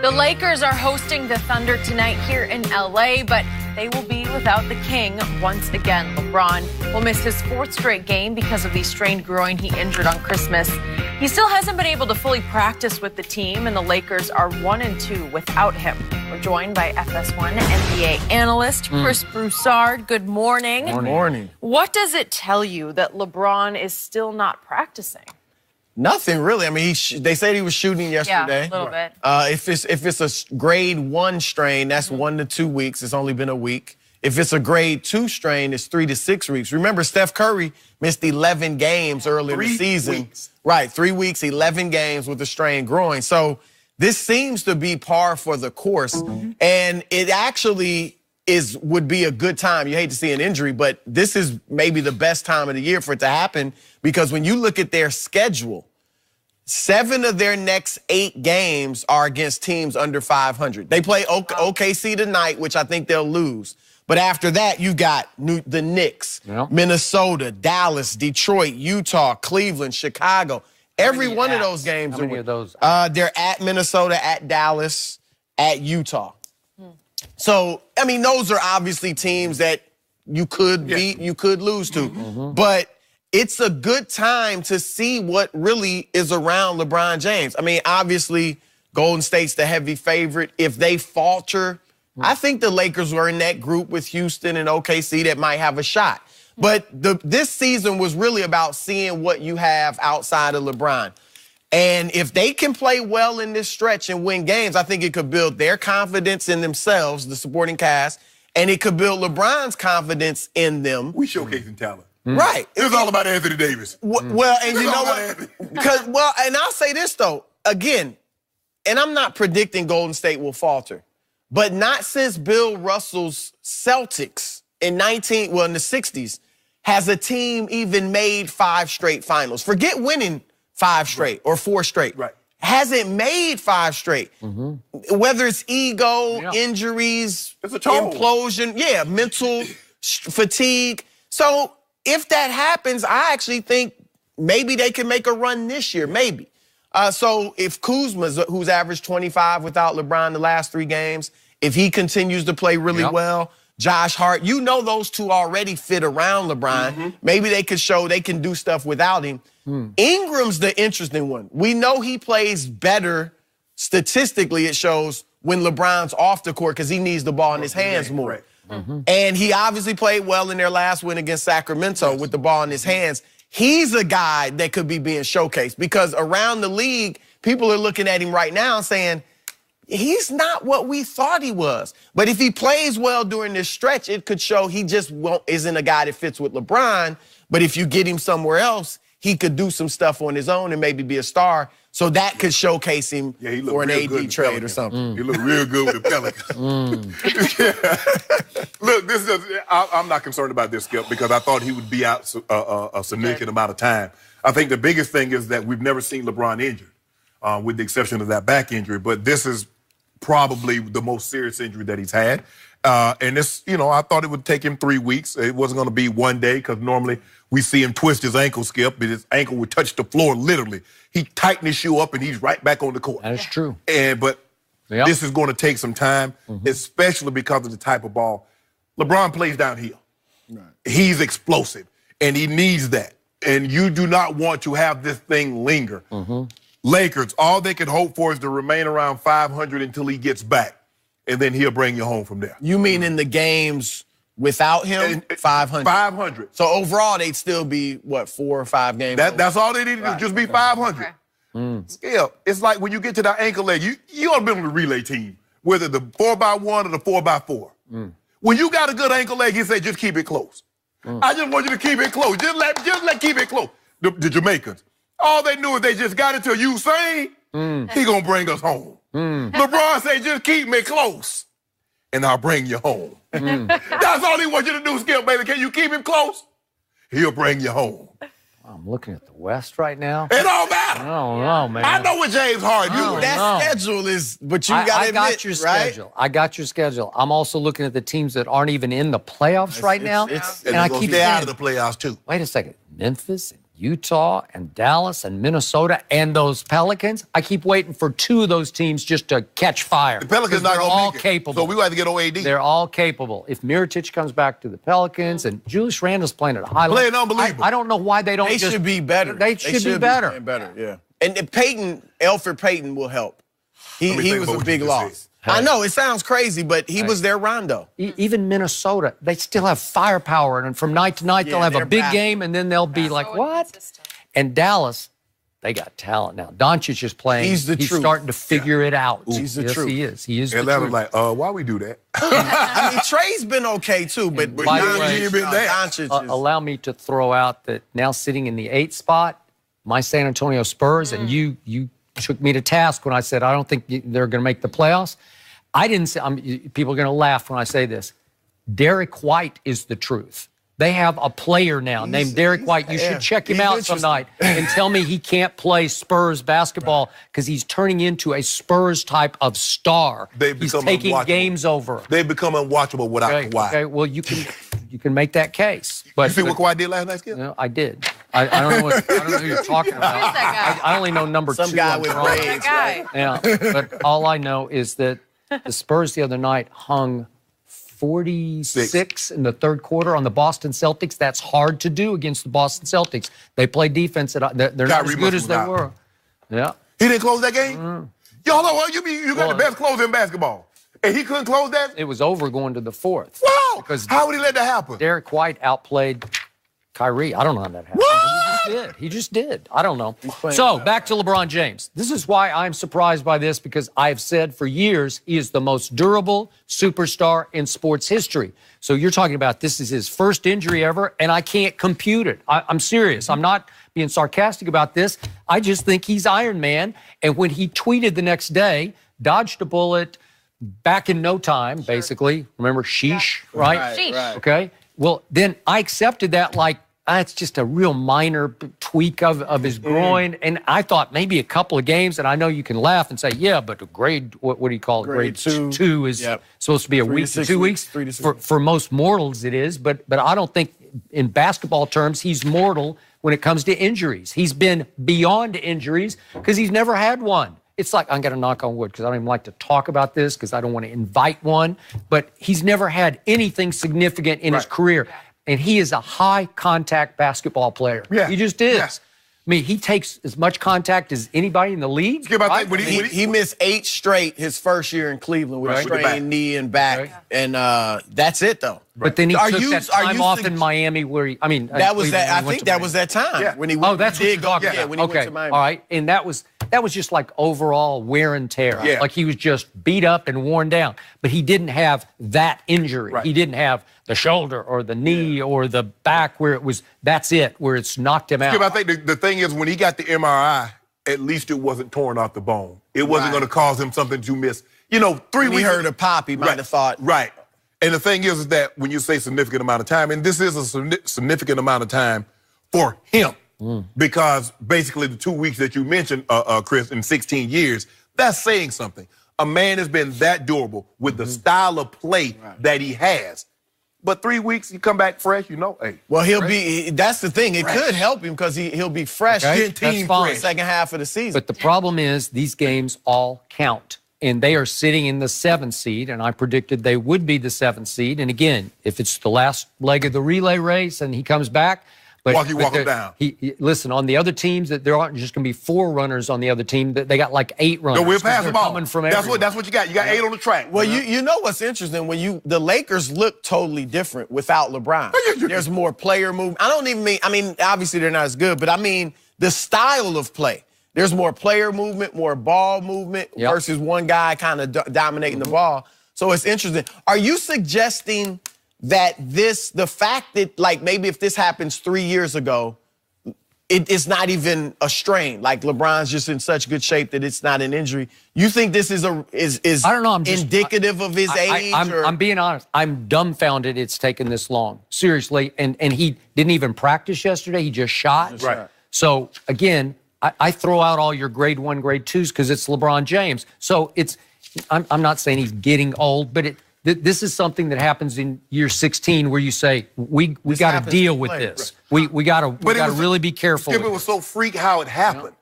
The Lakers are hosting the Thunder tonight here in LA, but they will be without the king once again. LeBron will miss his fourth straight game because of the strained groin he injured on Christmas. He still hasn't been able to fully practice with the team, and the Lakers are 1-2 without him. We're joined by FS1 NBA analyst Chris Broussard. Good morning. Good morning. What does it tell you that LeBron is still not practicing? Nothing really. I mean, they said he was shooting yesterday. Yeah, a little bit. If it's a grade 1 strain, that's 1 to 2 weeks. It's only been a week. If it's a grade 2 strain, it's 3 to 6 weeks. Remember, Steph Curry missed 11 games earlier in the season. 3 weeks. Right, 3 weeks, 11 games with a strained groin. So this seems to be par for the course, and it actually would be a good time. You hate to see an injury, but this is maybe the best time of the year for it to happen, because when you look at their schedule, 7 of their next 8 games are against teams under 500. They play OKC tonight, which I think they'll lose. But after that, you got the Knicks, Minnesota, Dallas, Detroit, Utah, Cleveland, Chicago. Every one of those games. How many of those? They're at Minnesota, at Dallas, at Utah. So, I mean, those are obviously teams that you could beat, you could lose to. But it's a good time to see what really is around LeBron James. I mean, obviously, Golden State's the heavy favorite. If they falter, I think the Lakers were in that group with Houston and OKC that might have a shot. But this season was really about seeing what you have outside of LeBron. And if they can play well in this stretch and win games, I think it could build their confidence in themselves, the supporting cast, and it could build LeBron's confidence in them. We showcasing talent. Right. It was all about Anthony Davis. Well, and you know what? And I'll say this, though, again, and I'm not predicting Golden State will falter, but not since Bill Russell's Celtics in the 60s has a team even made 5 straight finals. Forget winning 5 straight or 4 straight. Right. Hasn't made 5 straight. Whether it's ego, injuries, it's a toll. Implosion, mental fatigue. So if that happens, I actually think maybe they can make a run this year, maybe. So if Kuzma, who's averaged 25 without LeBron the last 3 games, if he continues to play really well, Josh Hart, you know those two already fit around LeBron. Maybe they could show they can do stuff without him. Ingram's the interesting one. We know he plays better statistically, it shows, when LeBron's off the court because he needs the ball in his hands more. And he obviously played well in their last win against Sacramento with the ball in his hands. He's a guy that could be being showcased because around the league, people are looking at him right now saying, he's not what we thought he was. But if he plays well during this stretch, it could show he just isn't a guy that fits with LeBron. But if you get him somewhere else, he could do some stuff on his own and maybe be a star. So that could showcase him for an AD trade or something. He looked real good with the Pelicans. Look, I'm not concerned about this, Skip, because I thought he would be out a significant amount of time. I think the biggest thing is that we've never seen LeBron injured, with the exception of that back injury. But this is probably the most serious injury that he's had. And this, I thought it would take him 3 weeks. It wasn't going to be 1 day because normally we see him twist his ankle, Skip, but his ankle would touch the floor literally. He tightened his shoe up and he's right back on the court. That is true. But this is going to take some time, especially because of the type of ball. LeBron plays downhill. He's explosive, and he needs that. And you do not want to have this thing linger. Lakers, all they can hope for is to remain around 500 until he gets back, and then he'll bring you home from there. You mean in the games without him, 500? 500. So overall, they'd still be, what, 4 or 5 games? That's all they need to do, just be 500. Skip, it's like when you get to that ankle leg, you ought to be on the relay team, whether the 4x1 or the 4x4. When you got a good ankle leg, he said, just keep it close. I just want you to keep it close. Just keep it close. The Jamaicans, all they knew is they just got it to Usain, he gonna bring us home. LeBron said, just keep me close, and I'll bring you home. That's all he wants you to do, Skip, baby. Can you keep him close? He'll bring you home. I'm looking at the West right now. It don't matter. I don't know, man. I know what James Harden do. That schedule is, but you got to admit, I got your schedule. I got your schedule. I'm also looking at the teams that aren't even in the playoffs right now. And I keep stay out of the playoffs, too. Wait a second. Memphis and Utah and Dallas and Minnesota and those Pelicans. I keep waiting for 2 of those teams just to catch fire. The Pelicans not they're gonna all make it. capable. So we got to get OAD. They're all capable. If Mirotic comes back to the Pelicans and Julius Randle's playing at a high level, Playing unbelievable. I don't know why they don't. They should be better. They should be better. playing better, yeah. And Peyton, Elfrid Payton will help. He was a big loss. I know, it sounds crazy, but he was their Rondo. Even Minnesota, they still have firepower, and from night to night they'll have a big game, and then they'll be like, what? And Dallas, they got talent now. Doncic is playing. He's the truth. Starting to figure it out. He's the yes, truth. he is. He is And the that truth. was like, why we do that? I mean, Trey's been okay too, but by the way, he ain't been there. Doncic is... Allow me to throw out that now sitting in the 8th spot, my San Antonio Spurs, and you took me to task when I said I don't think they're going to make the playoffs. I didn't say, people are going to laugh when I say this. Derek White is the truth. They have a player now named Derek White. You should check him out some night and tell me he can't play Spurs basketball because he's turning into a Spurs type of star. He's taking games over. They've become unwatchable without Kawhi. Okay, well, you can make that case. But, You see what Kawhi did last night, Skip? No, I did. I don't know who you're talking about. Who's that guy? I only know number 2. Some guy on with Toronto. braids. That guy. Yeah, but all I know is that the Spurs the other night hung 46 in the 3rd quarter on the Boston Celtics. That's hard to do against the Boston Celtics. They play defense. They're not as good as they were. Yeah. He didn't close that game? Y'all know what? You got the best closer in basketball. And he couldn't close that? It was over going to the 4th. Wow! Because how would he let that happen? Derek White outplayed Kyrie. I don't know how that happened. What? He just did. I don't know. So, back to LeBron James. This is why I'm surprised by this, because I've said for years he is the most durable superstar in sports history. So you're talking about this is his first injury ever, and I can't compute it. I'm serious. I'm not being sarcastic about this. I just think he's Iron Man. And when he tweeted the next day, dodged a bullet, back in no time, basically. Remember, sheesh, right? Sheesh. Right. Okay. Well, then I accepted that like, it's just a real minor tweak of his groin. And I thought maybe a couple of games, and I know you can laugh and say, yeah, but a grade, what do you call it? Grade two. 2 is supposed to be a week to 2 weeks. 3 to 6 weeks. For most mortals it is, but I don't think in basketball terms he's mortal when it comes to injuries. He's been beyond injuries because he's never had one. It's like, I'm going to knock on wood because I don't even like to talk about this because I don't want to invite one, but he's never had anything significant in his career. And he is a high-contact basketball player. Yeah. He just is. Yeah. I mean, he takes as much contact as anybody in the league. Skip, I think when He missed 8 straight his first year in Cleveland with a strained knee and back. Right. And that's it, though. But then he took that time off in Miami where he, I think that was that time when he went, that's what you're talking about. when he went to Miami. All right, and that was just like overall wear and tear. Yeah. Like he was just beat up and worn down. But he didn't have that injury. Right. He didn't have the shoulder or the knee or the back where that's it, where it's knocked him out. Skip, I think the thing is when he got the MRI, at least it wasn't torn off the bone. It wasn't going to cause him something to miss. 3 When weeks. he heard a pop, he might have thought. Right. And the thing is that when you say significant amount of time, and this is a significant amount of time for him, because basically the 2 weeks that you mentioned, Chris, in 16 years, that's saying something. A man has been that durable with the style of play that he has. But 3 weeks, you come back fresh, hey. Well, that's the thing. It could help him because he'll be fresh Okay, that's fine. second half of the season. But the problem is these games all count. And they are sitting in the 7th seed, and I predicted they would be the 7th seed. And again, if it's the last leg of the relay race and he comes back, walk him down. Listen, on the other teams, that there aren't just going to be 4 runners on the other team. They got like 8 runners. No, we'll pass the ball. Coming from that's what you got. You got 8 on the track. Well, you know what's interesting? When the Lakers look totally different without LeBron. There's more player movement. I mean, obviously they're not as good, but I mean the style of play. There's more player movement, more ball movement versus one guy kind of dominating the ball. So it's interesting. Are you suggesting that the fact that, like, maybe if this happens 3 years ago, it's not even a strain? Like LeBron's just in such good shape that it's not an injury. You think this is I don't know, I'm just indicative of his age? I'm being honest. I'm dumbfounded it's taken this long. Seriously. And he didn't even practice yesterday. He just shot. Right. So, again, I throw out all your grade 1, grade 2s because it's LeBron James. So I'm not saying he's getting old, but This is something that happens in year 16 where you say, we got to deal with this. Right. We got to really be careful. Skip, it was so freak how it happened.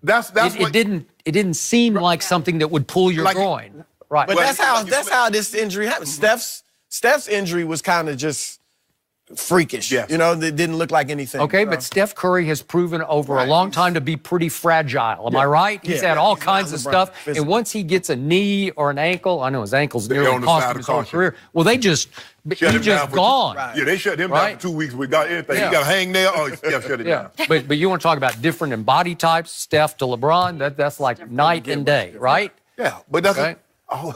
That's it didn't seem like something that would pull your groin. Right. But that's how this injury happened. Steph's injury was kind of just freakish. Yes. You know, it didn't look like anything. Okay, but Steph Curry has proven over a long time to be pretty fragile. Am I right? He's had all kinds of stuff. And once he gets a knee or an ankle, I know his ankle's nearly cost him his whole career. Well, he's just gone. Yeah, they shut him down for 2 weeks. We got anything. He got a hang nail. Oh, Steph shut it down. But you want to talk about different in body types, Steph to LeBron, that's like night and day, right? Yeah, but that's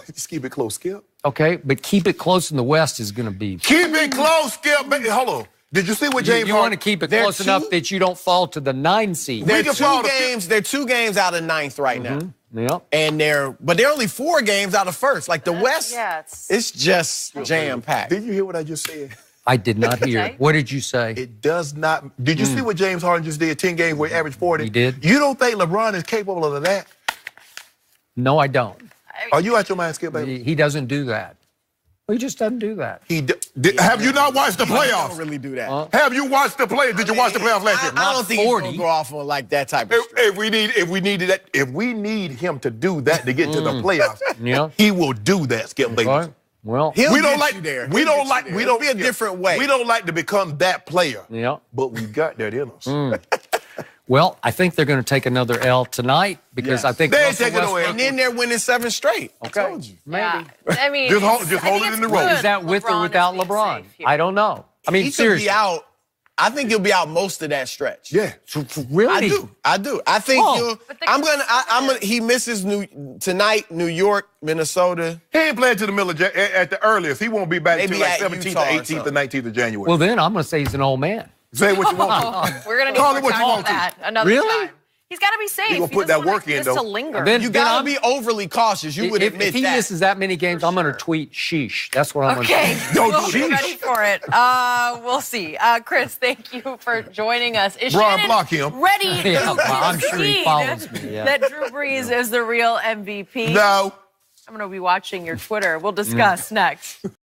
just keep it close, Skip. Okay, but keep it close in the West is going to be. Keep it close, Skip. Hold on. Did you see what James? You want to keep it close enough that you don't fall to the 9 seed. They're 2 games out of 9th right now. Yeah. And they're only 4 games out of 1st. Like the West, it's just jam-packed. Did you hear what I just said? I did not hear. What did you say? It does not. Did you see what James Harden just did? 10 games where he averaged 40. He did. You don't think LeBron is capable of that? No, I don't. Are you out your mind, Skip, baby? He doesn't do that. He just doesn't do that. Have you not watched the playoffs? He don't really do that. Have you watched the playoffs? Did you watch the playoffs last year? I don't think he's gonna go off on like that type of if we need him to do that to get to the playoffs, he will do that, Skip, baby. Right. Well, we don't be a different way. We don't like to become that player. Yeah. But we got that in us. Well, I think they're going to take another L tonight because I think they're taking away. And then they're winning 7 straight. Okay. I told you. Maybe. Yeah. I mean, just hold it in the road. Is that with or without LeBron? I don't know. I mean, he seriously. could be out. I think he'll be out most of that stretch. Yeah. Really? I do. I think he misses tonight, New York, Minnesota. He ain't playing to the middle of at the earliest. He won't be back until like 17th, Utah 18th, or 19th of January. Well, then I'm going to say he's an old man. Say what you want to. We're going to need more time for that another time. He's got to be safe. He's going to put that work in, though. To linger. You got to be overly cautious. You would admit that. If he misses that many games, I'm going to tweet sheesh. That's what I'm going to say. say. We'll be ready for it. We'll see. Chris, thank you for joining us. Is Brian, block him. Ready I'm sure he follows me. That Drew Brees is the real MVP? No. I'm going to be watching your Twitter. We'll discuss next.